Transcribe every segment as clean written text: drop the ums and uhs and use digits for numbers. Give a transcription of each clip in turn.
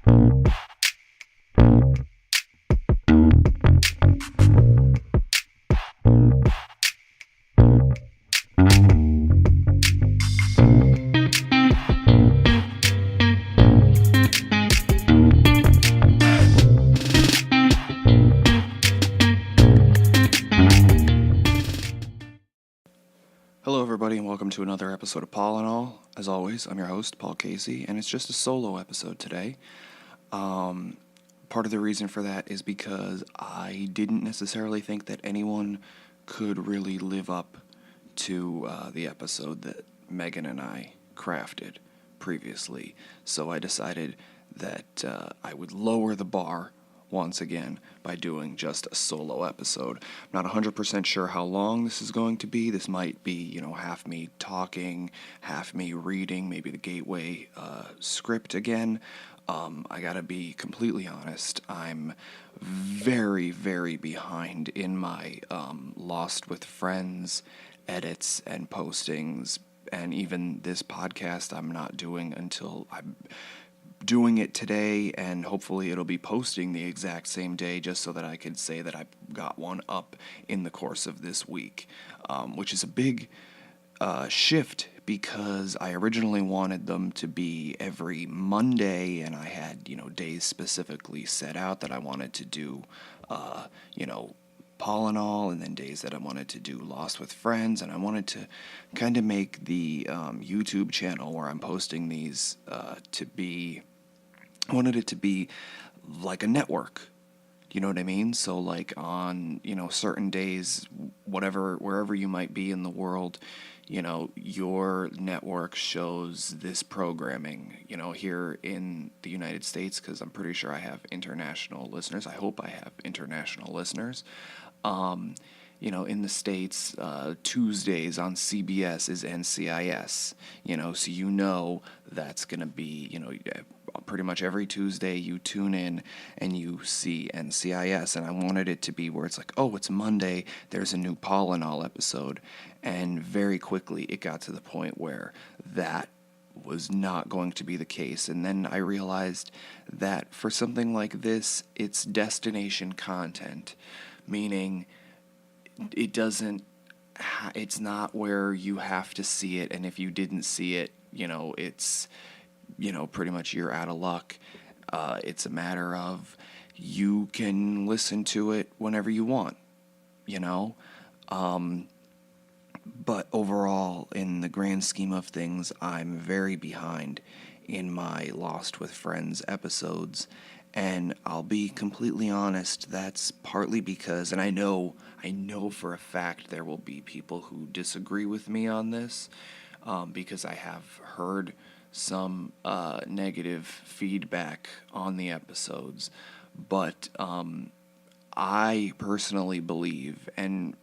Hello, everybody, and welcome to another episode of Paul and All. As always, I'm your host, Paul Casey, and it's just a solo episode today. Part of the reason for that is because I didn't necessarily think that anyone could really live up to the episode that Megan and I crafted previously. So I decided that I would lower the bar once again by doing just a solo episode. I'm not 100% sure how long this is going to be. This might be, half me talking, half me reading, maybe the Gateway script again. I gotta be completely honest, I'm very, very behind in my Lost with Friends edits and postings, and even this podcast I'm not doing until I'm doing it today, and hopefully it'll be posting the exact same day just so that I can say that I got one up in the course of this week, which is a big shift because I originally wanted them to be every Monday, and I had, days specifically set out that I wanted to do, Paul and All, and then days that I wanted to do Lost with Friends, and I wanted to kind of make the YouTube channel where I'm posting these I wanted it to be like a network. You know what I mean? So like on, certain days, wherever you might be in the world, your network shows this programming, here in the United States, because I'm pretty sure I have international listeners. I hope I have international listeners. In the States, Tuesdays on CBS is NCIS, so that's going to be, pretty much every Tuesday you tune in and you see NCIS, and I wanted it to be where it's like, oh, it's Monday, there's a new Paul and All episode, and very quickly it got to the point where that was not going to be the case, and then I realized that for something like this, it's destination content, meaning it's not where you have to see it, and if you didn't see it, it's pretty much you're out of luck. It's a matter of you can listen to it whenever you want, But overall, in the grand scheme of things, I'm very behind in my Lost with Friends episodes. And I'll be completely honest, that's partly because, and I know for a fact there will be people who disagree with me on this, because I have heard some negative feedback on the episodes, but I personally believe, and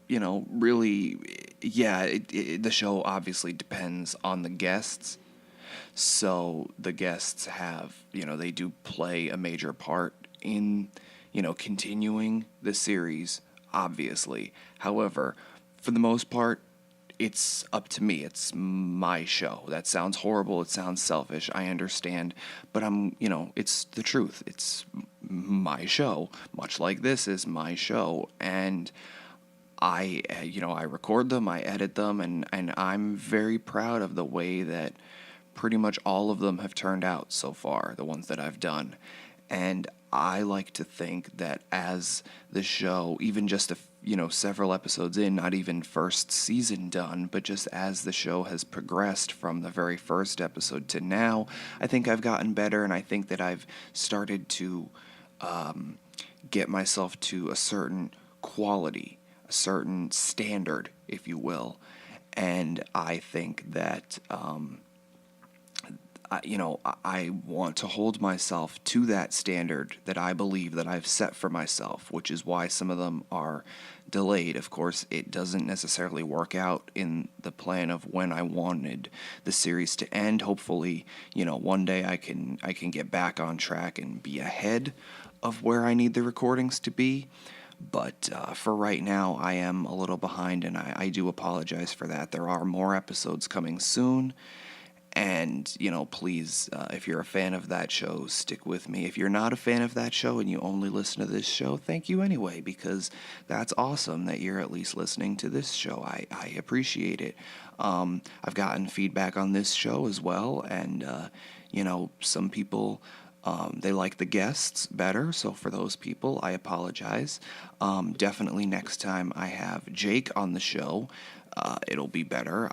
really, yeah, the show obviously depends on the guests. So the guests have, they do play a major part in, continuing the series, obviously. However, for the most part, it's up to me. It's my show. That sounds horrible. It sounds selfish. I understand. But it's the truth. It's my show, much like this is my show. And I record them, I edit them, and I'm very proud of the way that pretty much all of them have turned out so far, the ones that I've done. And I like to think that as the show, even just several episodes in, not even first season done, but just as the show has progressed from the very first episode to now, I think I've gotten better, and I think that I've started to get myself to a certain quality, a certain standard, if you will. And I think that I want to hold myself to that standard that I believe that I've set for myself, which is why some of them are delayed. Of course, it doesn't necessarily work out in the plan of when I wanted the series to end. Hopefully, one day I can get back on track and be ahead of where I need the recordings to be. But for right now, I am a little behind, and I do apologize for that. There are more episodes coming soon. And, please, if you're a fan of that show, stick with me. If you're not a fan of that show and you only listen to this show, thank you anyway, because that's awesome that you're at least listening to this show. I appreciate it. I've gotten feedback on this show as well, and, some people, they like the guests better, so for those people, I apologize. Definitely next time I have Jake on the show, it'll be better.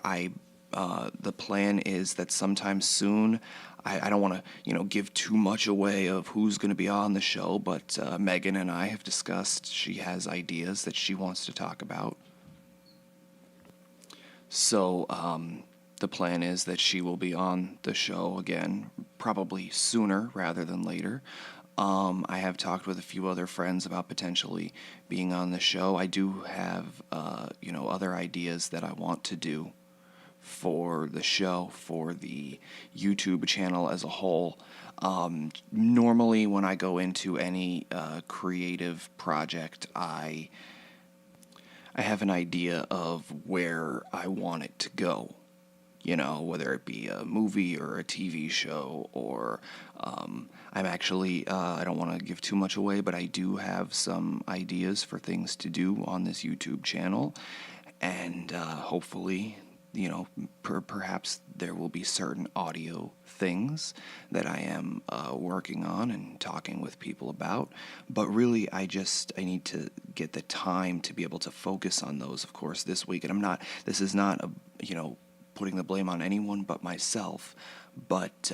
The plan is that sometime soon, I don't want to, give too much away of who's going to be on the show, but Megan and I have discussed she has ideas that she wants to talk about. So the plan is that she will be on the show again, probably sooner rather than later. I have talked with a few other friends about potentially being on the show. I do have, other ideas that I want to do for the show, for the YouTube channel as a whole. Normally, when I go into any creative project, I have an idea of where I want it to go. Whether it be a movie or a TV show, or I'm actually, I don't want to give too much away, but I do have some ideas for things to do on this YouTube channel, and hopefully, perhaps there will be certain audio things that I am working on and talking with people about, but really I need to get the time to be able to focus on those, of course, this week, and this is not, putting the blame on anyone but myself, but,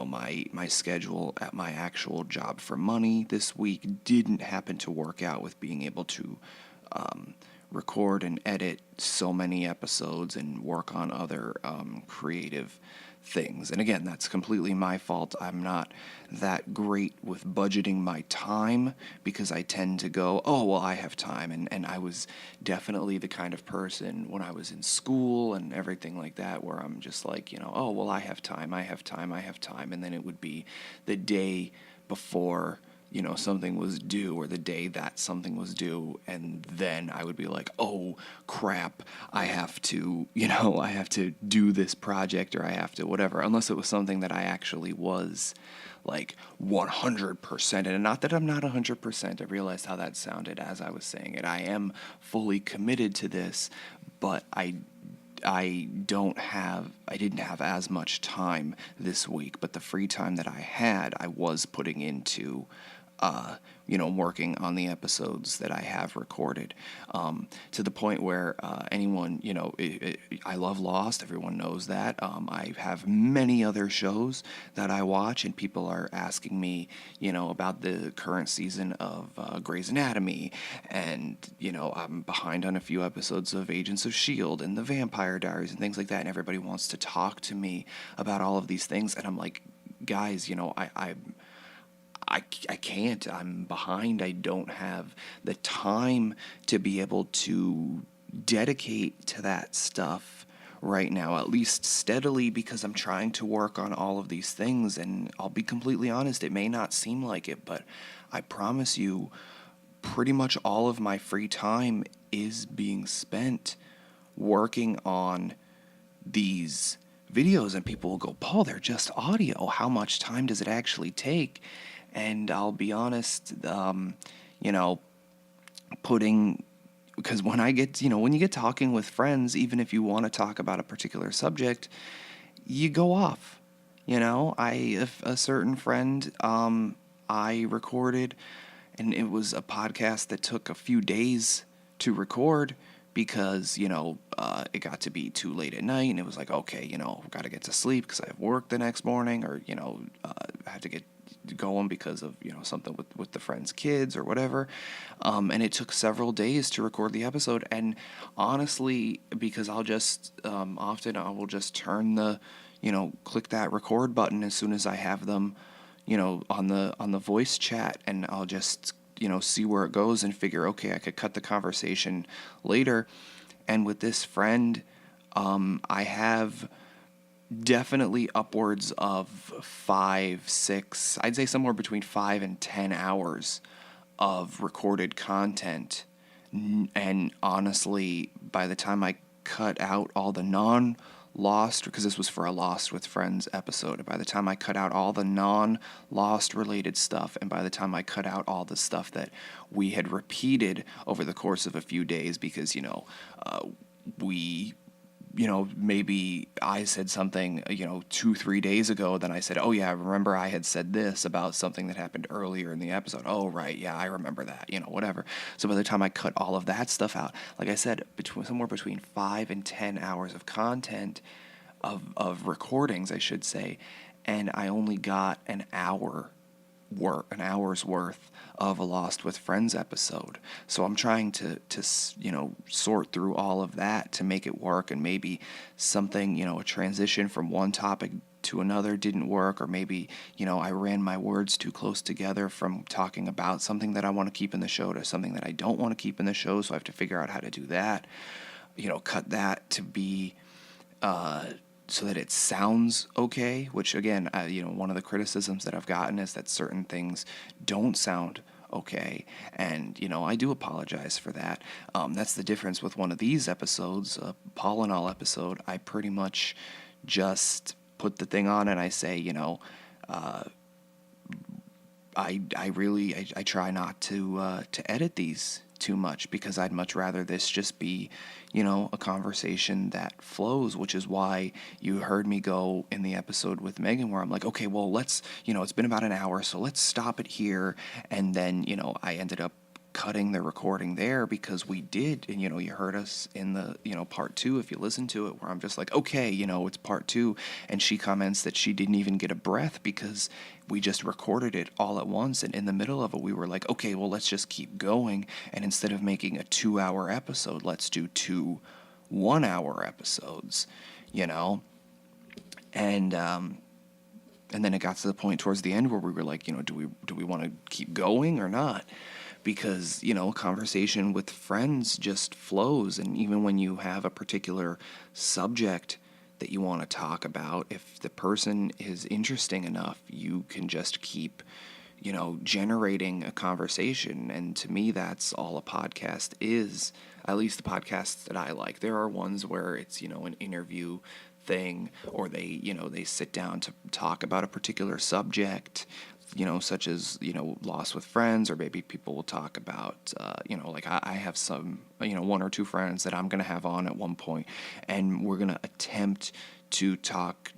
my schedule at my actual job for money this week didn't happen to work out with being able to record and edit so many episodes and work on other creative things. And again, that's completely my fault. I'm not that great with budgeting my time, because I tend to go, oh, well, I have time. And I was definitely the kind of person when I was in school and everything like that, where I'm just like, oh, well, I have time. And then it would be the day before something was due, or the day that something was due, and then I would be like, oh crap, I have to do this project, or I have to whatever, unless it was something that I actually was like 100%, and not that I'm not 100%, I realized how that sounded as I was saying it. I am fully committed to this, but I didn't have as much time this week, but the free time that I had, I was putting into working on the episodes that I have recorded, to the point where anyone, I love Lost, everyone knows that. I have many other shows that I watch, and people are asking me, about the current season of Grey's Anatomy, and, I'm behind on a few episodes of Agents of S.H.I.E.L.D. and The Vampire Diaries and things like that, and everybody wants to talk to me about all of these things, and I'm like, guys, I can't. I'm behind. I don't have the time to be able to dedicate to that stuff right now, at least steadily, because I'm trying to work on all of these things. And I'll be completely honest, it may not seem like it, but I promise you, pretty much all of my free time is being spent working on these videos. And people will go, Paul, they're just audio. How much time does it actually take? And I'll be honest, because when you get talking with friends, even if you want to talk about a particular subject, you go off. If a certain friend, I recorded, and it was a podcast that took a few days to record, because, it got to be too late at night, and it was like, okay, got to get to sleep because I have work the next morning, or, I had to get going because of something with the friend's kids or whatever, and it took several days to record the episode. And honestly, because I'll just often I will just turn the click that record button as soon as I have them on the voice chat, and I'll just see where it goes and figure, okay, I could cut the conversation later. And with this friend, I have definitely upwards of 5, 6, I'd say somewhere between 5 and 10 hours of recorded content. And honestly, by the time I cut out all the Lost, because this was for a Lost with Friends episode, and by the time I cut out all the non-Lost related stuff, and by the time I cut out all the stuff that we had repeated over the course of a few days, because, we maybe I said something, 2, 3 days ago, then I said, oh yeah, I remember I had said this about something that happened earlier in the episode. Oh, right, yeah, I remember that, whatever. So by the time I cut all of that stuff out, like I said, somewhere between 5 and 10 hours of content, of recordings, I should say, and I only got an hour's worth of a Lost with Friends episode. So I'm trying to sort through all of that to make it work, and maybe something, a transition from one topic to another didn't work, or maybe, I ran my words too close together from talking about something that I want to keep in the show to something that I don't want to keep in the show, so I have to figure out how to do that, cut that to be so that it sounds okay, which again, one of the criticisms that I've gotten is that certain things don't sound okay, and, I do apologize for that. That's the difference with one of these episodes, Paul and All episode. I pretty much just put the thing on and I say, I try not to edit these too much, because I'd much rather this just be, a conversation that flows, which is why you heard me go in the episode with Megan where I'm like, okay, well, let's, it's been about an hour, so let's stop it here. And then, I ended up cutting the recording there, because we did, and you heard us in the part 2, if you listen to it, where I'm just like, okay, it's part 2, and she comments that she didn't even get a breath because we just recorded it all at once, and in the middle of it we were like, okay, well, let's just keep going, and instead of making a 2-hour episode, let's do 2 1-hour episodes, and then it got to the point towards the end where we were like, do we want to keep going or not? Because, a conversation with friends just flows, and even when you have a particular subject that you want to talk about, if the person is interesting enough, you can just keep, generating a conversation. And to me, that's all a podcast is, at least the podcasts that I like. There are ones where it's, an interview thing, or they sit down to talk about a particular subject, such as, Lost with Friends, or maybe people will talk about, like I have some, 1 or 2 friends that I'm going to have on at one point, and we're going to attempt to talk,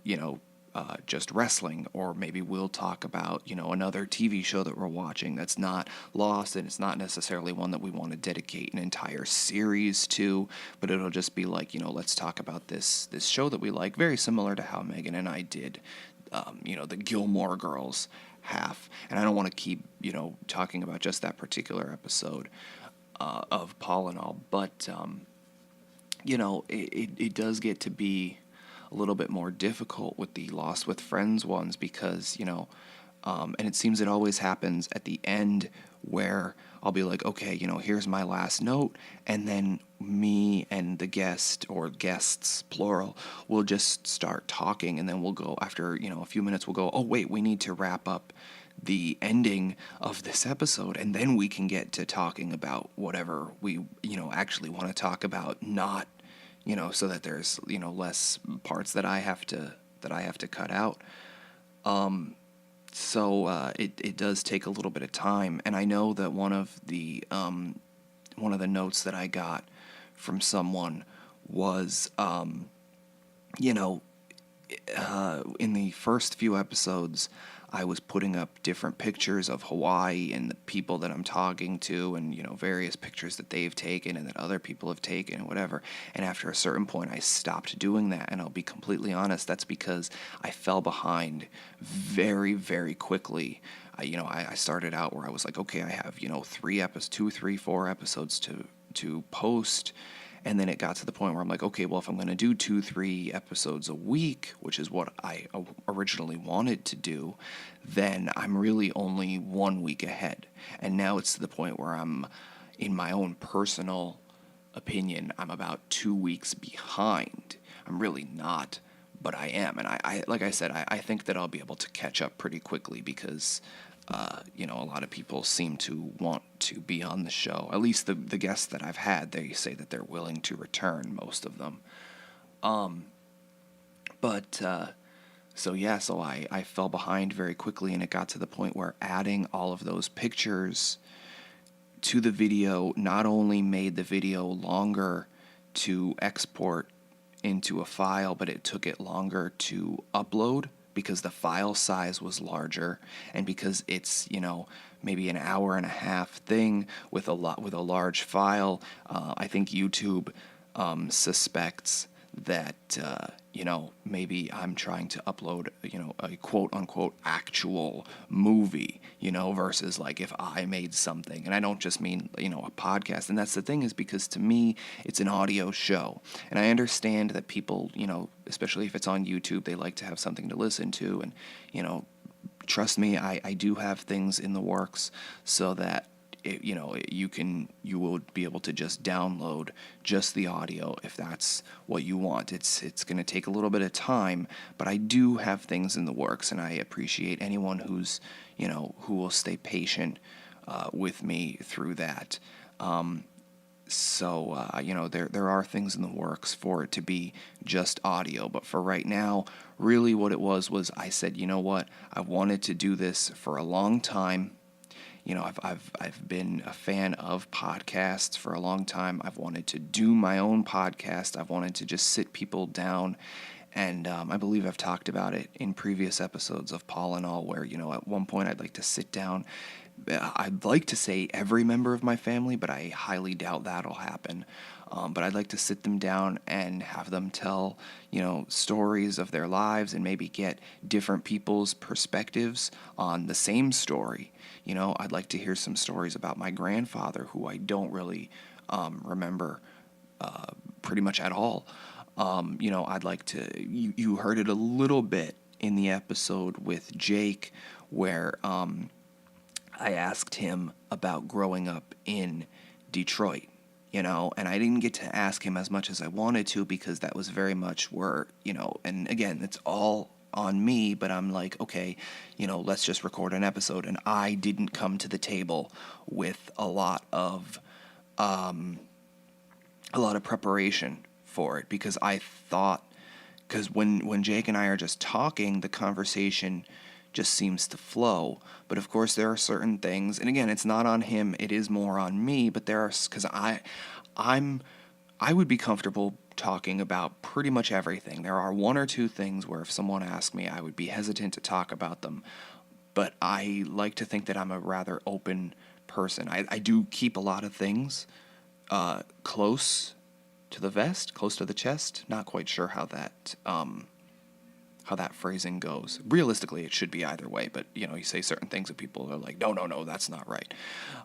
just wrestling, or maybe we'll talk about, another TV show that we're watching that's not Lost, and it's not necessarily one that we want to dedicate an entire series to, but it'll just be like, let's talk about this show that we like, very similar to how Megan and I did, the Gilmore Girls half. And I don't want to keep, talking about just that particular episode of Paul and All, but, it does get to be a little bit more difficult with the Lost with Friends ones, because, and it seems it always happens at the end, where I'll be like, okay, here's my last note, and then me and the guest, or guests, plural, will just start talking, and then we'll go, after, a few minutes, we'll go, oh, wait, we need to wrap up the ending of this episode, and then we can get to talking about whatever we, actually want to talk about, not, so that there's, less parts that I have to cut out. So it does take a little bit of time, and I know that one of the notes that I got from someone was, in the first few episodes, I was putting up different pictures of Hawaii and the people that I'm talking to, and, various pictures that they've taken and that other people have taken and whatever. And after a certain point, I stopped doing that. And I'll be completely honest, that's because I fell behind very, very quickly. I started out where I was like, okay, I have, 2, 3, 4 episodes to post. And then it got to the point where I'm like, okay, well, if I'm going to do 2, 3 episodes a week, which is what I originally wanted to do, then I'm really only 1 week ahead. And now it's to the point where I'm, in my own personal opinion, I'm about 2 weeks behind. I'm really not, but I am. And I like I said, I think that I'll be able to catch up pretty quickly, because a lot of people seem to want to be on the show. At least the guests that I've had, they say that they're willing to return, most of them. But, so I fell behind very quickly, and it got to the point where adding all of those pictures to the video not only made the video longer to export into a file, but it took it longer to upload because the file size was larger, and because it's, maybe an hour and a half thing with a large file. I think YouTube suspects that maybe I'm trying to upload a quote unquote actual movie, versus like if I made something. And I don't just mean a podcast. And that's the thing, is because to me it's an audio show, and I understand that people, especially if it's on YouTube, they like to have something to listen to. And trust me, I do have things in the works so that you will be able to just download just the audio if that's what you want. It's going to take a little bit of time, but I do have things in the works, and I appreciate anyone who will stay patient with me through that. There are things in the works for it to be just audio, but for right now, really what it was I said, you know what, I wanted to do this for a long time. I've been a fan of podcasts for a long time. I've wanted to do my own podcast. I've wanted to just sit people down, and I believe I've talked about it in previous episodes of Paul and All, where at one point I'd like to sit down. I'd like to say every member of my family, but I highly doubt that'll happen. But I'd like to sit them down and have them tell, stories of their lives, and maybe get different people's perspectives on the same story. I'd like to hear some stories about my grandfather, who I don't really remember pretty much at all. I'd like to, you heard it a little bit in the episode with Jake, where I asked him about growing up in Detroit, and I didn't get to ask him as much as I wanted to, because that was very much where, and again, it's all on me, but I'm like, okay, let's just record an episode. And I didn't come to the table with a lot of preparation for it, because I thought, because when Jake and I are just talking, the conversation just seems to flow. But of course there are certain things, and again, it's not on him, it is more on me, but there are, because I would be comfortable talking about pretty much everything. There are one or two things where if someone asked me, I would be hesitant to talk about them, but I like to think that I'm a rather open person. I do keep a lot of things close to the vest, close to the chest. Not quite sure how that phrasing goes. Realistically, it should be either way, but you say certain things and people are like, no, that's not right.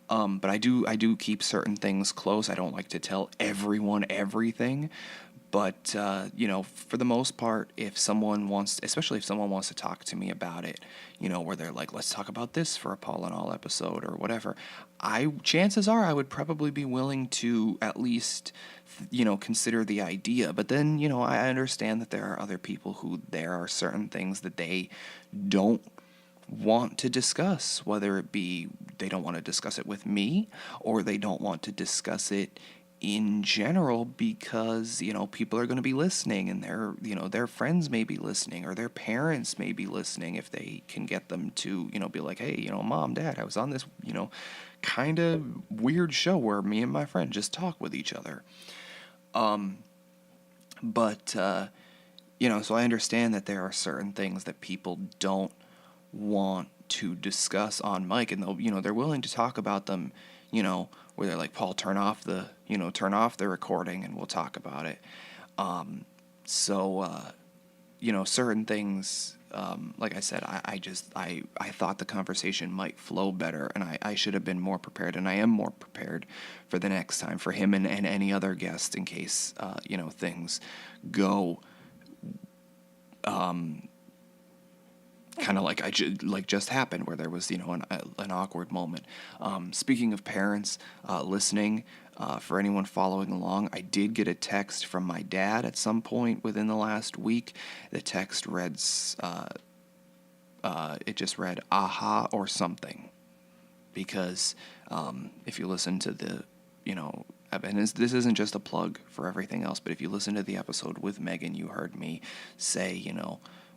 But I do keep certain things close. I don't like to tell everyone everything, but for the most part, if someone wants to talk to me about it, where they're like, let's talk about this for a Paul and All episode or whatever, chances are I would probably be willing to at least consider the idea. But then, I understand that there are other people who there are certain things that they don't want to discuss, whether it be they don't want to discuss it with me, or they don't want to discuss it in general, because people are going to be listening, and their friends may be listening, or their parents may be listening, if they can get them to be like, hey, mom, dad, I was on this kind of weird show where me and my friend just talk with each other. So I understand that there are certain things that people don't want to discuss on mic, and they're willing to talk about them, where they're like, Paul, turn off the recording and we'll talk about it. Certain things, like I said, I thought the conversation might flow better, and I should have been more prepared, and I am more prepared for the next time, for him and any other guest, in case, things go kind of like just happened, where there was an awkward moment. Speaking of parents listening, for anyone following along, I did get a text from my dad at some point within the last week. The text read, it just read "aha" or something, because if you listen to the and this isn't just a plug for everything else, but if you listen to the episode with Megan, you heard me say,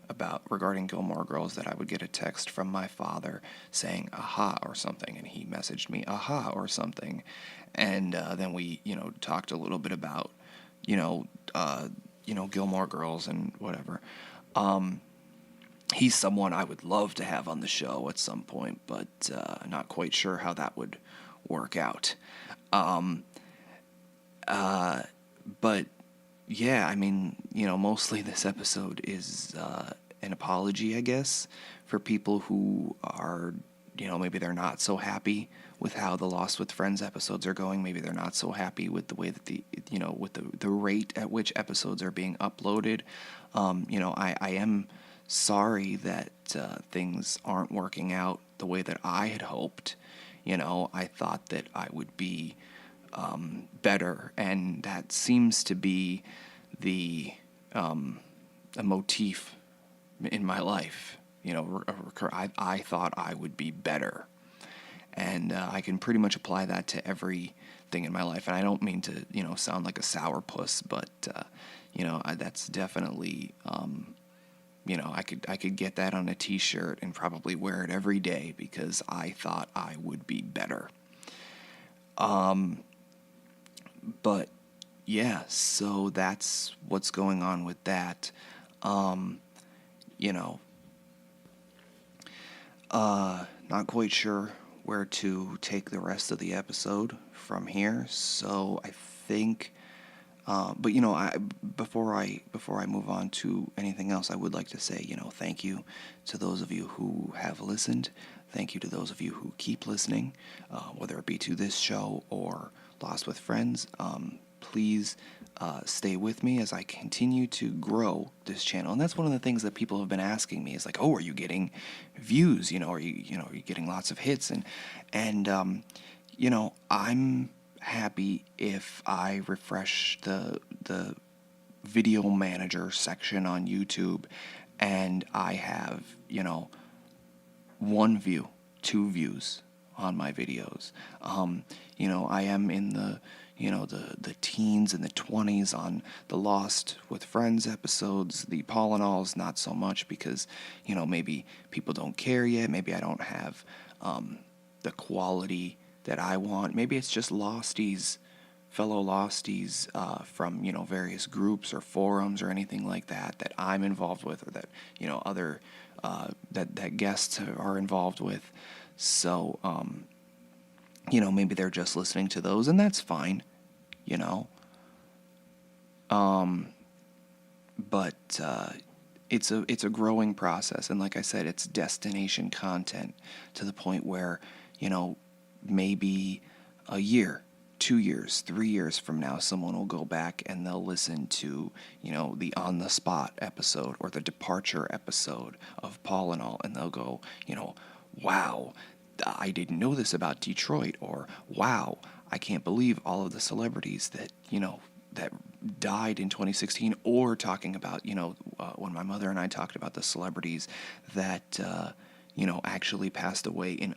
about regarding Gilmore Girls, that I would get a text from my father saying aha or something, and he messaged me aha or something, and then we talked a little bit about Gilmore Girls and whatever. He's someone I would love to have on the show at some point, but not quite sure how that would work out. But yeah, I mean, mostly this episode is an apology, I guess, for people who are, maybe they're not so happy with how the Lost with Friends episodes are going. Maybe they're not so happy with the way that with the rate at which episodes are being uploaded. I am sorry that things aren't working out the way that I had hoped. I thought that I would be better, and that seems to be a motif in my life. I thought I would be better, and I can pretty much apply that to everything in my life. And I don't mean to sound like a sourpuss, but that's definitely I could get that on a t-shirt and probably wear it every day because I thought I would be better. But yeah, so that's what's going on with that. Not quite sure where to take the rest of the episode from here. So I think, but before I move on to anything else, I would like to say, thank you to those of you who have listened. Thank you to those of you who keep listening, whether it be to this show or Lost with Friends. Please stay with me as I continue to grow this channel. And that's one of the things that people have been asking me is like, oh, are you getting views? Are you getting lots of hits? And I'm happy if I refresh the video manager section on YouTube and I have, 1 view, 2 views on my videos. I am in the teens and the 20s on the Lost with Friends episodes. The Paul and Alls, not so much because, maybe people don't care yet. Maybe I don't have the quality that I want. Maybe it's just fellow Losties from, various groups or forums or anything like that I'm involved with, or that, other, that guests are involved with. So, maybe they're just listening to those, and that's fine, but it's a growing process, and like I said, it's destination content to the point where, maybe a year, 2 years, 3 years from now, someone will go back and they'll listen to, the On the Spot episode or the Departure episode of Paul and All, and they'll go, wow, I didn't know this about Detroit, or wow, I can't believe all of the celebrities that, that died in 2016, or talking about, when my mother and I talked about the celebrities that, actually passed away in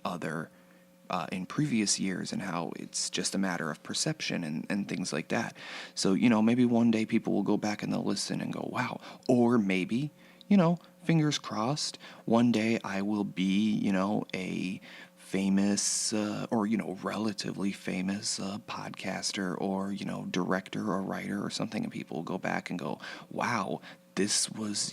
previous years, and how it's just a matter of perception and things like that. So, maybe one day people will go back and they'll listen and go, wow. Or maybe, fingers crossed, one day I will be, a famous or relatively famous podcaster or director or writer or something, and people will go back and go, wow, this was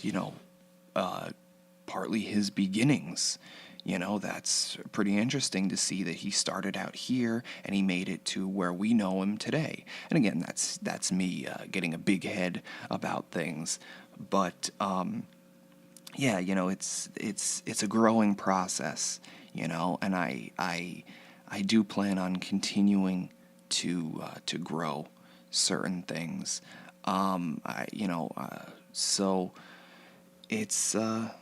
partly his beginnings. That's pretty interesting to see that he started out here and he made it to where we know him today. And again, that's me getting a big head about things, but yeah, it's a growing process, and I do plan on continuing to grow certain things. So it's a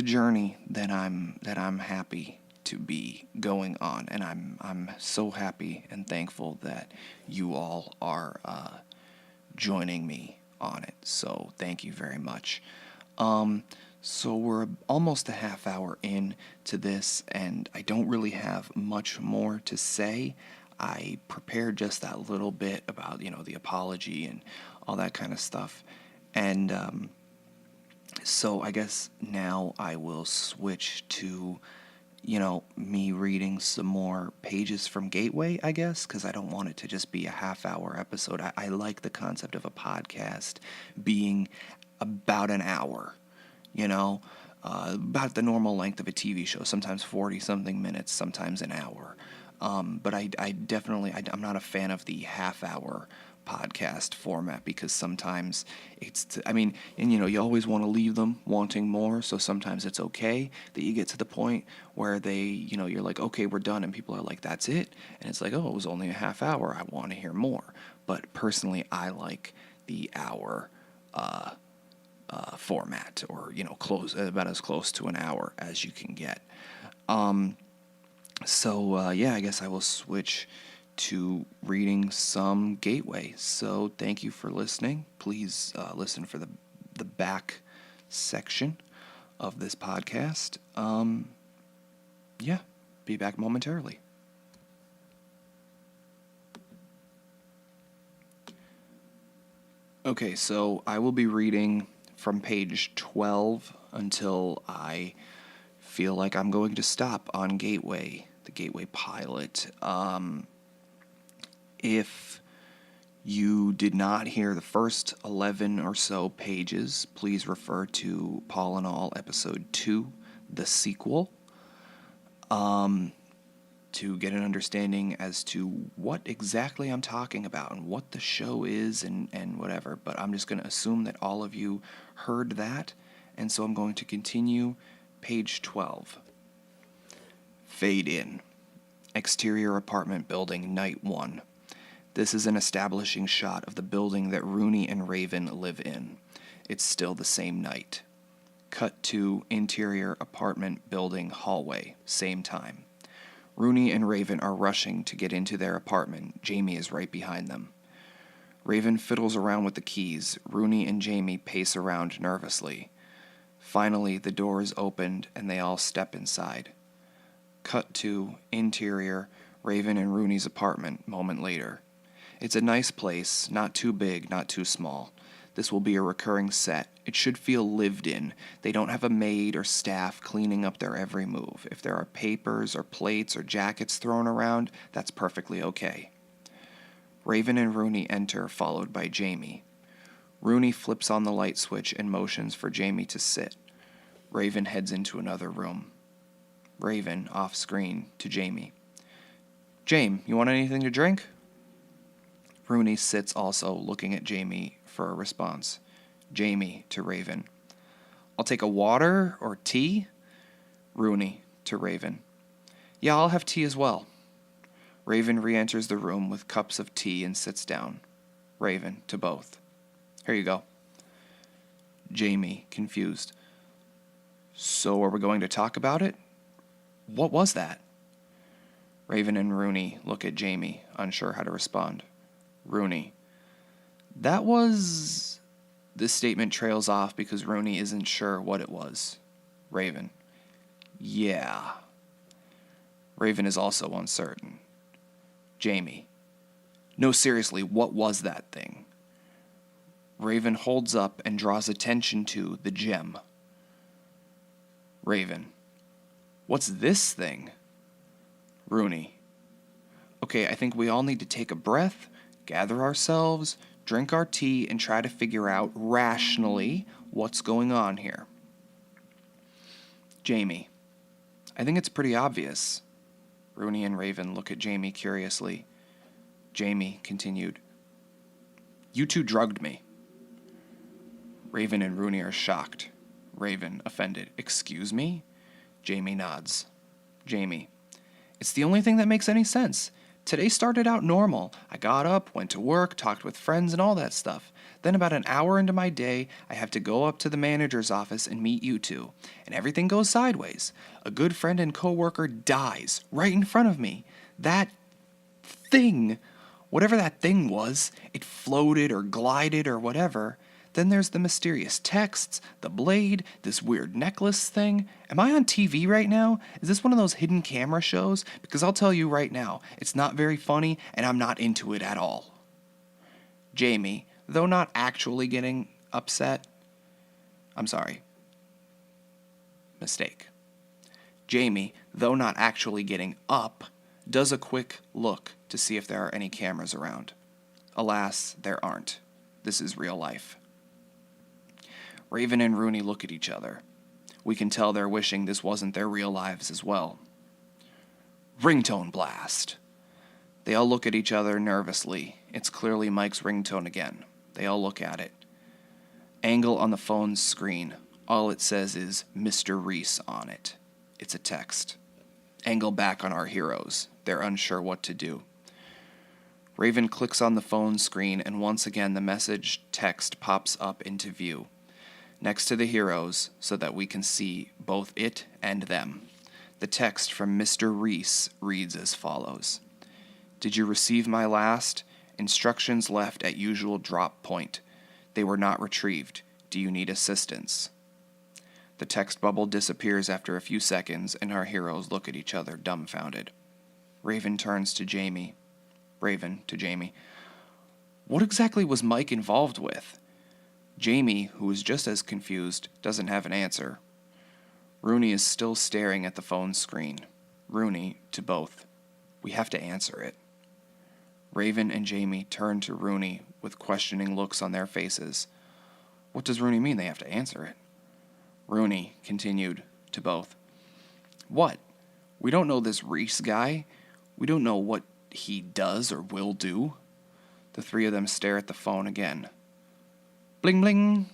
journey that I'm happy to be going on, and I'm so happy and thankful that you all are joining me on it. So thank you very much. So we're almost a half hour in to this, and I don't really have much more to say. I prepared just that little bit about, the apology and all that kind of stuff. And so I guess now I will switch to, me reading some more pages from Gateway, I guess, because I don't want it to just be a half-hour episode. I like the concept of a podcast being about an hour, about the normal length of a TV show, sometimes 40-something minutes, sometimes an hour. But I'm not a fan of the half-hour podcast format because sometimes you always want to leave them wanting more, so sometimes it's okay that you get to the point where you're like, okay, we're done, and people are like, that's it, and it's like, oh, it was only a half hour, I want to hear more. But personally, I like the hour format, or about as close to an hour as you can get. I guess I will switch to reading some Gateway. So thank you for listening. Please listen for the back section of this podcast. Be back momentarily. Okay, so I will be reading from page 12 until I feel like I'm going to stop on Gateway, the Gateway pilot. If you did not hear the first 11 or so pages, please refer to Paul and All Episode 2, the sequel, to get an understanding as to what exactly I'm talking about and what the show is and whatever. But I'm just going to assume that all of you heard that, and so I'm going to continue. Page 12. Fade in. Exterior apartment building, night 1. This is an establishing shot of the building that Rooney and Raven live in. It's still the same night. Cut to interior apartment building hallway, same time. Rooney and Raven are rushing to get into their apartment. Jamie is right behind them. Raven fiddles around with the keys. Rooney and Jamie pace around nervously. Finally, the door is opened and they all step inside. Cut to interior Raven and Rooney's apartment, moment later. It's a nice place, not too big, not too small. This will be a recurring set. It should feel lived in. They don't have a maid or staff cleaning up their every move. If there are papers or plates or jackets thrown around, that's perfectly okay. Raven and Rooney enter, followed by Jamie. Rooney flips on the light switch and motions for Jamie to sit. Raven heads into another room. Raven, off screen, to Jamie. Jame, you want anything to drink? Rooney sits also, looking at Jamie for a response. Jamie, to Raven. I'll take a water or tea? Rooney, to Raven. Yeah, I'll have tea as well. Raven re-enters the room with cups of tea and sits down. Raven, to both. Here you go. Jamie, confused. So are we going to talk about it? What was that? Raven and Rooney look at Jamie, unsure how to respond. Rooney. That was... This statement trails off because Rooney isn't sure what it was. Raven. Yeah. Raven is also uncertain. Jamie. No, seriously, what was that thing? Raven holds up and draws attention to the gem. Raven. What's this thing? Rooney. Okay, I think we all need to take a breath, gather ourselves, drink our tea, and try to figure out rationally what's going on here. Jamie. I think it's pretty obvious. Rooney and Raven look at Jamie curiously. Jamie continued. You two drugged me. Raven and Rooney are shocked. Raven, offended. Excuse me? Jamie nods. Jamie. It's the only thing that makes any sense. Today started out normal. I got up, went to work, talked with friends and all that stuff. Then about an hour into my day, I have to go up to the manager's office and meet you two. And everything goes sideways. A good friend and coworker dies right in front of me. That thing, whatever that thing was, it floated or glided or whatever, Then there's the mysterious texts, the blade, this weird necklace thing. Am I on TV right now? Is this one of those hidden camera shows? Because I'll tell you right now, it's not very funny, and I'm not into it at all. Jamie, though not actually getting upset, mistake. Jamie, though not actually getting up, does a quick look to see if there are any cameras around. Alas, there aren't. This is real life. Raven and Rooney look at each other. We can tell they're wishing this wasn't their real lives as well. Ringtone blast. They all look at each other nervously. It's clearly Mike's ringtone again. They all look at it. Angle on the phone's screen. All it says is Mr. Reese on it. It's a text. Angle back on our heroes. They're unsure what to do. Raven clicks on the phone screen, and once again the message text pops up into view, next to the heroes, so that we can see both it and them. The text from Mr. Reese reads as follows. Did you receive my last? Instructions left at usual drop point. They were not retrieved. Do you need assistance? The text bubble disappears after a few seconds, and our heroes look at each other dumbfounded. Raven turns to Jamie. Raven to Jamie. What exactly was Mike involved with? Jamie, who is just as confused, doesn't have an answer. Rooney is still staring at the phone screen. Rooney to both. We have to answer it. Raven and Jamie turn to Rooney with questioning looks on their faces. What does Rooney mean they have to answer it? Rooney continued to both. What? We don't know this Reese guy. We don't know what he does or will do. The three of them stare at the phone again. Bling bling.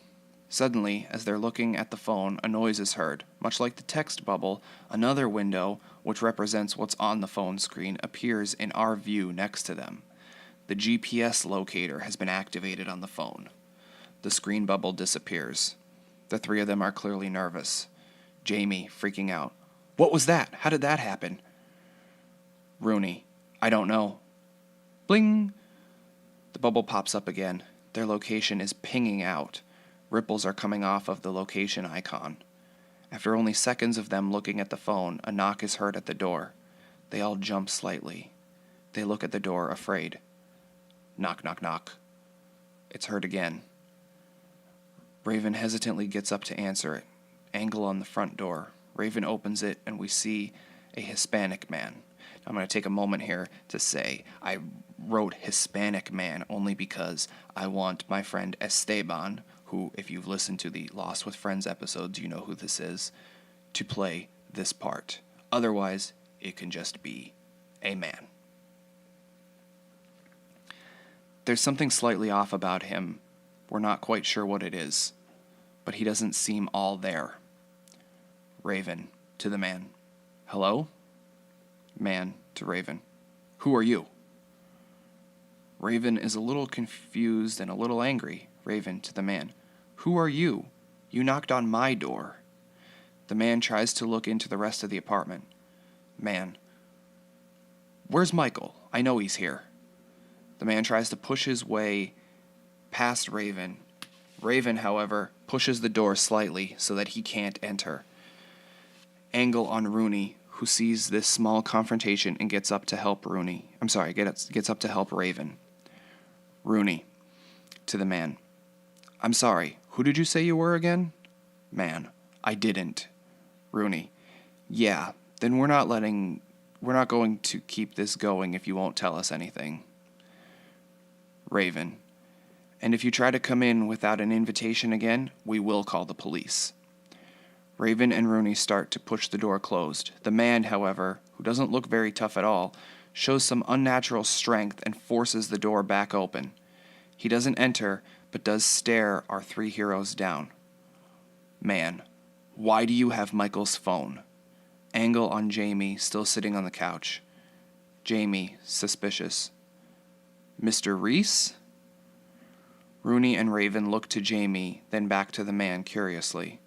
Suddenly, as they're looking at the phone, a noise is heard. Much like the text bubble, another window, which represents what's on the phone screen, appears in our view next to them. The GPS locator has been activated on the phone. The screen bubble disappears. The three of them are clearly nervous. Jamie, freaking out. What was that? How did that happen? Rooney, I don't know. Bling! The bubble pops up again. Their location is pinging out. Ripples are coming off of the location icon. After only seconds of them looking at the phone, a knock is heard at the door. They all jump slightly. They look at the door, afraid. Knock, knock, knock. It's heard again. Raven hesitantly gets up to answer it. Angle on the front door. Raven opens it, and we see a Hispanic man. I'm going to take a moment here to say I wrote Hispanic man only because I want my friend Esteban, who, if you've listened to the Lost with Friends episodes, you know who this is, to play this part. Otherwise, it can just be a man. There's something slightly off about him. We're not quite sure what it is, but he doesn't seem all there. Raven to the man. Hello? Man to Raven. Who are you? Raven is a little confused and a little angry. Raven to the man. Who are you? You knocked on my door. The man tries to look into the rest of the apartment. Man. Where's Michael? I know he's here. The man tries to push his way past Raven. Raven, however, pushes the door slightly so that he can't enter. Angle on Rooney, who sees this small confrontation and gets up to help gets up to help Raven. Rooney to the man. I'm sorry, who did you say you were again? Man, I didn't. Rooney. Yeah, then we're not going to keep this going if you won't tell us anything. Raven. And if you try to come in without an invitation again, we will call the police. Raven and Rooney start to push the door closed. The man, however, who doesn't look very tough at all, shows some unnatural strength and forces the door back open. He doesn't enter, but does stare our three heroes down. Man, why do you have Michael's phone? Angle on Jamie, still sitting on the couch. Jamie, suspicious. Mr. Reese? Rooney and Raven look to Jamie, then back to the man curiously.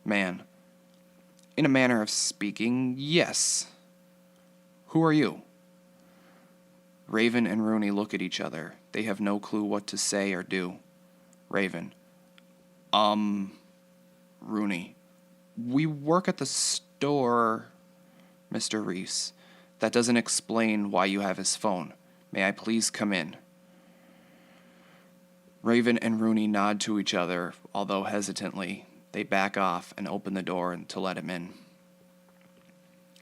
Man. In a manner of speaking, yes. Who are you? Raven and Rooney look at each other. They have no clue what to say or do. Raven. Rooney. We work at the store, Mr. Reese. That doesn't explain why you have his phone. May I please come in? Raven and Rooney nod to each other, although hesitantly. They back off and open the door to let him in.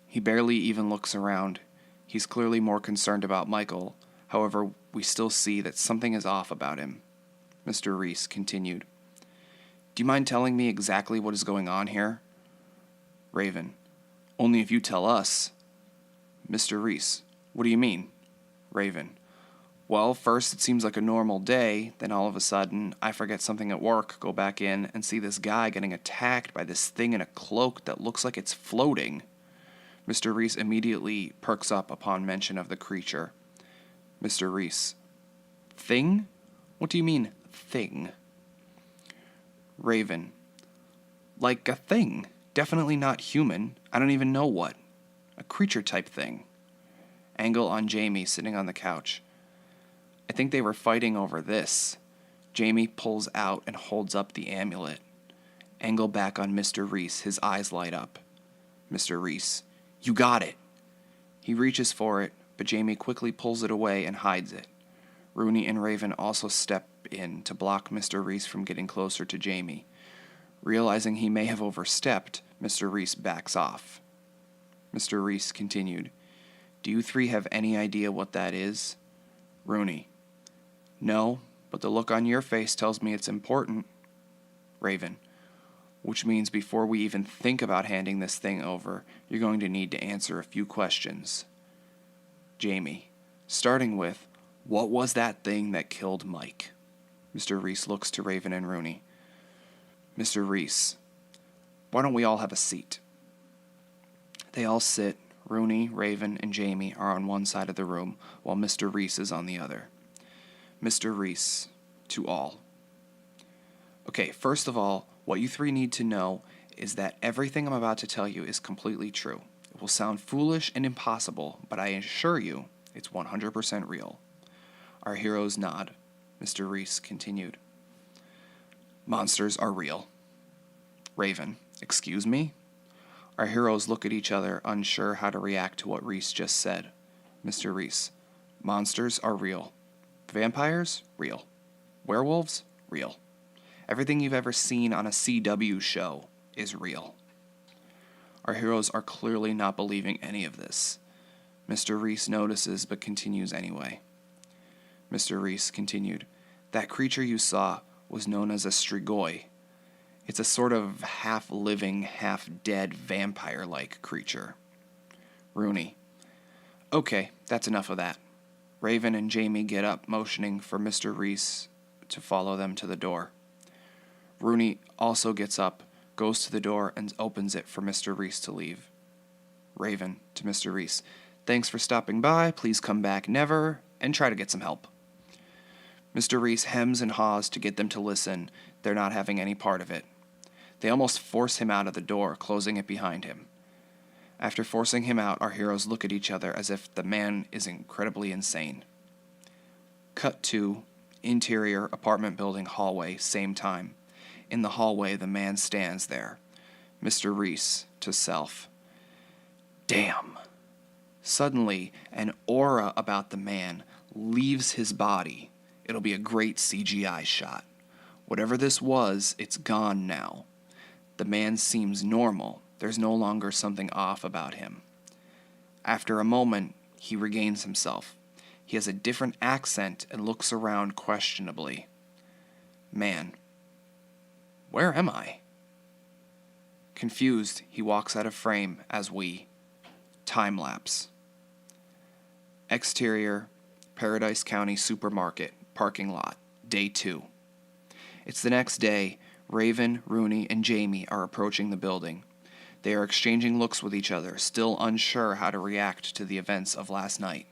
He barely even looks around. He's clearly more concerned about Michael. However, we still see that something is off about him. Mr. Reese continued. Do you mind telling me exactly what is going on here? Raven. Only if you tell us. Mr. Reese. What do you mean? Raven. Well, first it seems like a normal day, then all of a sudden, I forget something at work, go back in, and see this guy getting attacked by this thing in a cloak that looks like it's floating. Mr. Reese immediately perks up upon mention of the creature. Mr. Reese. Thing? What do you mean, thing? Raven. Like a thing. Definitely not human. I don't even know what. A creature type thing. Angle on Jamie sitting on the couch. I think they were fighting over this. Jamie pulls out and holds up the amulet. Angle back on Mr. Reese, his eyes light up. Mr. Reese. You got it. He reaches for it, but Jamie quickly pulls it away and hides it. Rooney and Raven also step in to block Mr. Reese from getting closer to Jamie. Realizing he may have overstepped, Mr. Reese backs off. Mr. Reese continued. Do you three have any idea what that is? Rooney. No, but the look on your face tells me it's important. Raven. Which means before we even think about handing this thing over, you're going to need to answer a few questions. Jamie. Starting with, what was that thing that killed Mike? Mr. Reese looks to Raven and Rooney. Mr. Reese. Why don't we all have a seat? They all sit. Rooney, Raven, and Jamie are on one side of the room, while Mr. Reese is on the other. Mr. Reese, to all. Okay, first of all, what you three need to know is that everything I'm about to tell you is completely true. It will sound foolish and impossible, but I assure you it's 100% real. Our heroes nod. Mr. Reese continued. Monsters are real. Raven, excuse me? Our heroes look at each other, unsure how to react to what Reese just said. Mr. Reese. Monsters are real. Vampires? Real. Werewolves? Real. Everything you've ever seen on a CW show is real. Our heroes are clearly not believing any of this. Mr. Reese notices but continues anyway. Mr. Reese continued. That creature you saw was known as a strigoi. It's a sort of half-living, half-dead vampire-like creature. Rooney. Okay, that's enough of that. Raven and Jamie get up, motioning for Mr. Reese to follow them to the door. Rooney also gets up, goes to the door, and opens it for Mr. Reese to leave. Raven to Mr. Reese. Thanks for stopping by. Please come back never, and try to get some help. Mr. Reese hems and haws to get them to listen. They're not having any part of it. They almost force him out of the door, closing it behind him. After forcing him out, our heroes look at each other as if the man is incredibly insane. Cut to interior apartment building hallway, same time. In the hallway, the man stands there. Mr. Reese to self. Damn. Suddenly, an aura about the man leaves his body. It'll be a great CGI shot. Whatever this was, it's gone now. The man seems normal. There's no longer something off about him. After a moment, he regains himself. He has a different accent and looks around questionably. Man. Where am I? Confused, he walks out of frame as we time-lapse. Exterior, Paradise County Supermarket, parking lot, day 2. It's the next day. Raven, Rooney, and Jamie are approaching the building. They are exchanging looks with each other, still unsure how to react to the events of last night.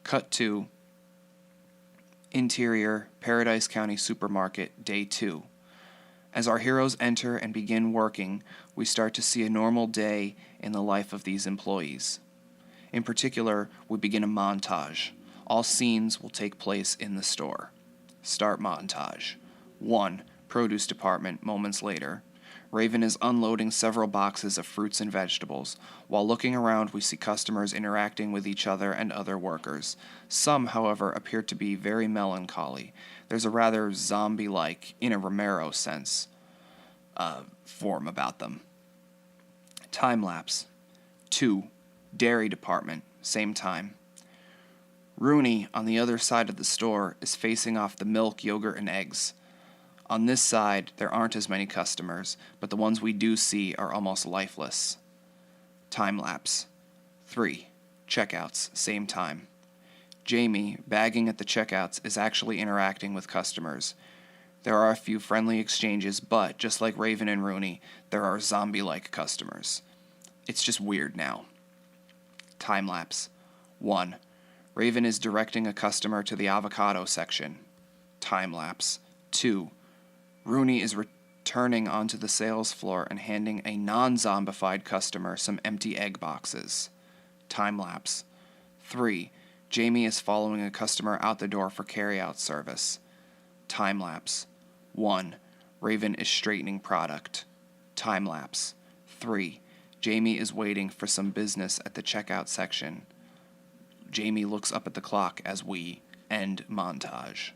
Cut to interior, Paradise County Supermarket, day 2. As our heroes enter and begin working, we start to see a normal day in the life of these employees. In particular, we begin a montage. All scenes will take place in the store. Start montage. 1. produce department moments later. Raven is unloading several boxes of fruits and vegetables. While looking around, we see customers interacting with each other and other workers. Some, however, appear to be very melancholy. There's a rather zombie-like, in a Romero sense, form about them. Time lapse. 2. Dairy department. Same time. Rooney, on the other side of the store, is facing off the milk, yogurt, and eggs. On this side, there aren't as many customers, but the ones we do see are almost lifeless. Time lapse. 3. Checkouts. Same time. Jamie, bagging at the checkouts, is actually interacting with customers. There are a few friendly exchanges, but, just like Raven and Rooney, there are zombie-like customers. It's just weird now. Time lapse. 1. Raven is directing a customer to the avocado section. Time lapse. 2. Rooney is returning onto the sales floor and handing a non-zombified customer some empty egg boxes. Time lapse. 3. Jamie is following a customer out the door for carryout service. Time lapse. 1. Raven is straightening product. Time lapse. 3. Jamie is waiting for some business at the checkout section. Jamie looks up at the clock as we end montage.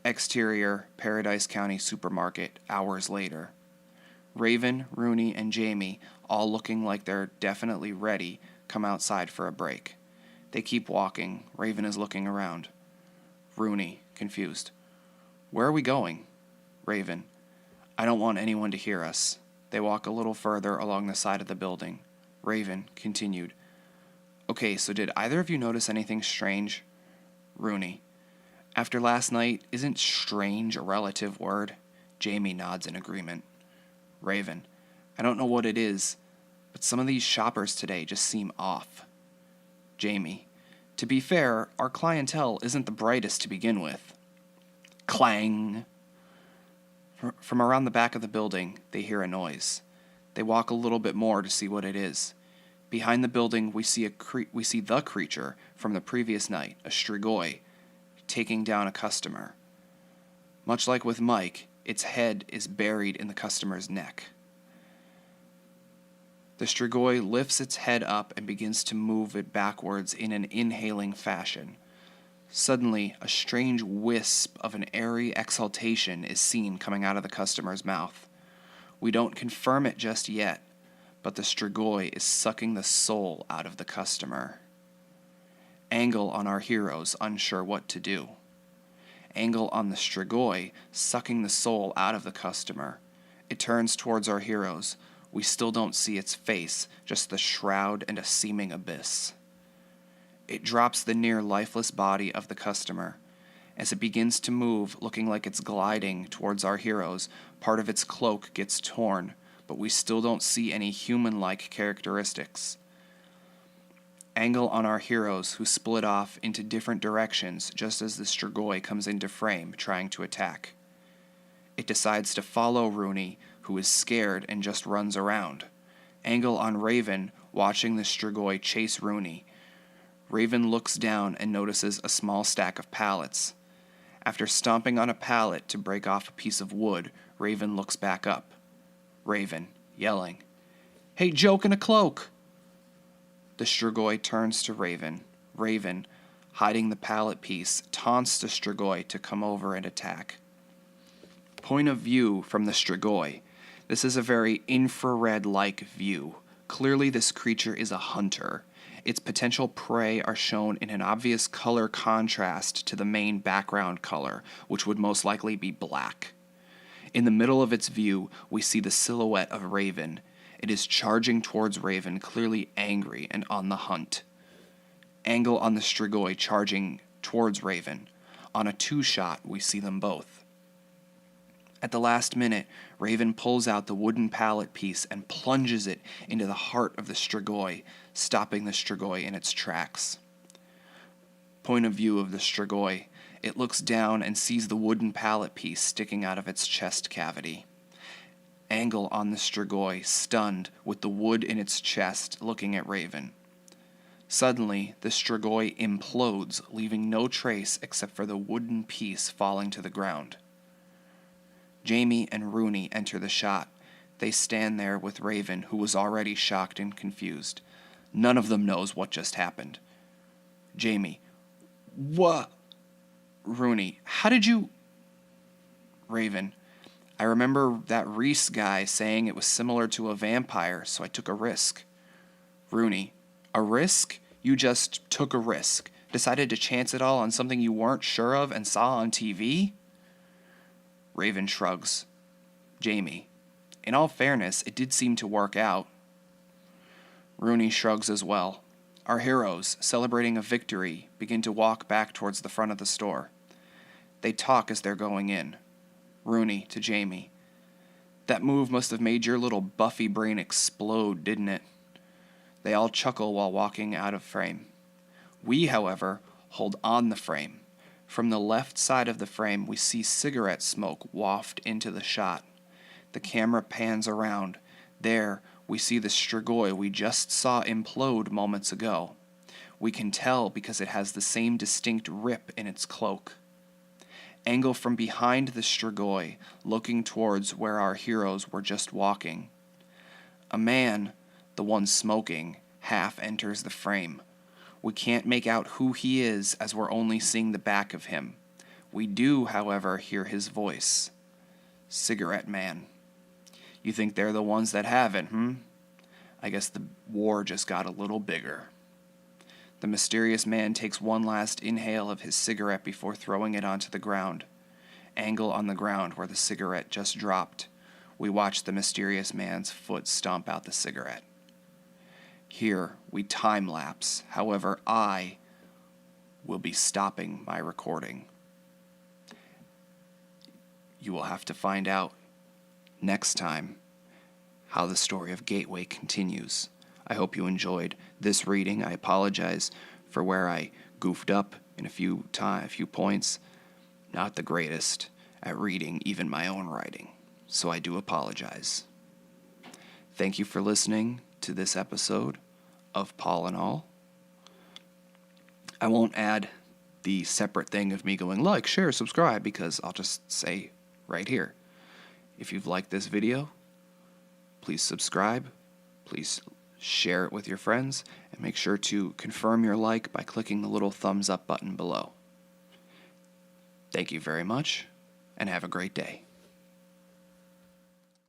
Exterior, Paradise County Supermarket, hours later. Raven, Rooney, and Jamie, all looking like they're definitely ready, come outside for a break. They keep walking. Raven is looking around. Rooney, confused. Where are we going? Raven, I don't want anyone to hear us. They walk a little further along the side of the building. Raven, continued. Okay, so did either of you notice anything strange? Rooney, after last night, isn't strange a relative word? Jamie nods in agreement. Raven, I don't know what it is, but some of these shoppers today just seem off. Jamie, to be fair, our clientele isn't the brightest to begin with. Clang! From around the back of the building, they hear a noise. They walk a little bit more to see what it is. Behind the building, we see the creature from the previous night, a strigoi, taking down a customer. Much like with Mike, its head is buried in the customer's neck. The strigoi lifts its head up and begins to move it backwards in an inhaling fashion. Suddenly, a strange wisp of an airy exhaltation is seen coming out of the customer's mouth. We don't confirm it just yet, but the strigoi is sucking the soul out of the customer. Angle on our heroes, unsure what to do. Angle on the strigoi, sucking the soul out of the customer. It turns towards our heroes. We still don't see its face, just the shroud and a seeming abyss. It drops the near lifeless body of the customer. As it begins to move, looking like it's gliding towards our heroes, part of its cloak gets torn, but we still don't see any human-like characteristics. Angle on our heroes, who split off into different directions just as the strigoi comes into frame, trying to attack. It decides to follow Rooney, who is scared and just runs around. Angle on Raven, watching the strigoi chase Rooney. Raven looks down and notices a small stack of pallets. After stomping on a pallet to break off a piece of wood, Raven looks back up. Raven, yelling, "Hey, joke in a cloak!" The strigoi turns to Raven. Raven, hiding the pallet piece, taunts the strigoi to come over and attack. Point of view from the strigoi. This is a very infrared-like view. Clearly this creature is a hunter. Its potential prey are shown in an obvious color contrast to the main background color, which would most likely be black. In the middle of its view, we see the silhouette of Raven. It is charging towards Raven, clearly angry and on the hunt. Angle on the strigoi charging towards Raven. On a two-shot, we see them both. At the last minute, Raven pulls out the wooden pallet piece and plunges it into the heart of the strigoi, stopping the strigoi in its tracks. Point of view of the strigoi. It looks down and sees the wooden pallet piece sticking out of its chest cavity. Angle on the strigoi, stunned, with the wood in its chest, looking at Raven. Suddenly, the strigoi implodes, leaving no trace except for the wooden piece falling to the ground. Jamie and Rooney enter the shot. They stand there with Raven, who was already shocked and confused. None of them knows what just happened. Jamie, what? Rooney, how did you... Raven, I remember that Reese guy saying it was similar to a vampire, so I took a risk. Rooney, a risk? You just took a risk. Decided to chance it all on something you weren't sure of and saw on TV? Raven shrugs. Jamie, in all fairness, it did seem to work out. Rooney shrugs as well. Our heroes, celebrating a victory, begin to walk back towards the front of the store. They talk as they're going in. Rooney to Jamie. That move must have made your little Buffy brain explode, didn't it? They all chuckle while walking out of frame. We, however, hold on the frame. From the left side of the frame, we see cigarette smoke waft into the shot. The camera pans around. There, we see the Strigoi we just saw implode moments ago. We can tell because it has the same distinct rip in its cloak. Angle from behind the Strigoi, looking towards where our heroes were just walking. A man, the one smoking, half enters the frame. We can't make out who he is as we're only seeing the back of him. We do, however, hear his voice. Cigarette Man. You think they're the ones that have it, I guess the war just got a little bigger. The mysterious man takes one last inhale of his cigarette before throwing it onto the ground. Angle on the ground where the cigarette just dropped. We watch the mysterious man's foot stomp out the cigarette. Here, we time-lapse. However, I will be stopping my recording. You will have to find out next time how the story of Gateway continues. I hope you enjoyed this reading. I apologize for where I goofed up in a few points. Not the greatest at reading even my own writing, so I do apologize. Thank you for listening to this episode of Paul and All. I won't add the separate thing of me going like, share, subscribe, because I'll just say right here, if you've liked this video, please subscribe, please share it with your friends, and make sure to confirm your like by clicking the little thumbs up button below. Thank you very much, and have a great day.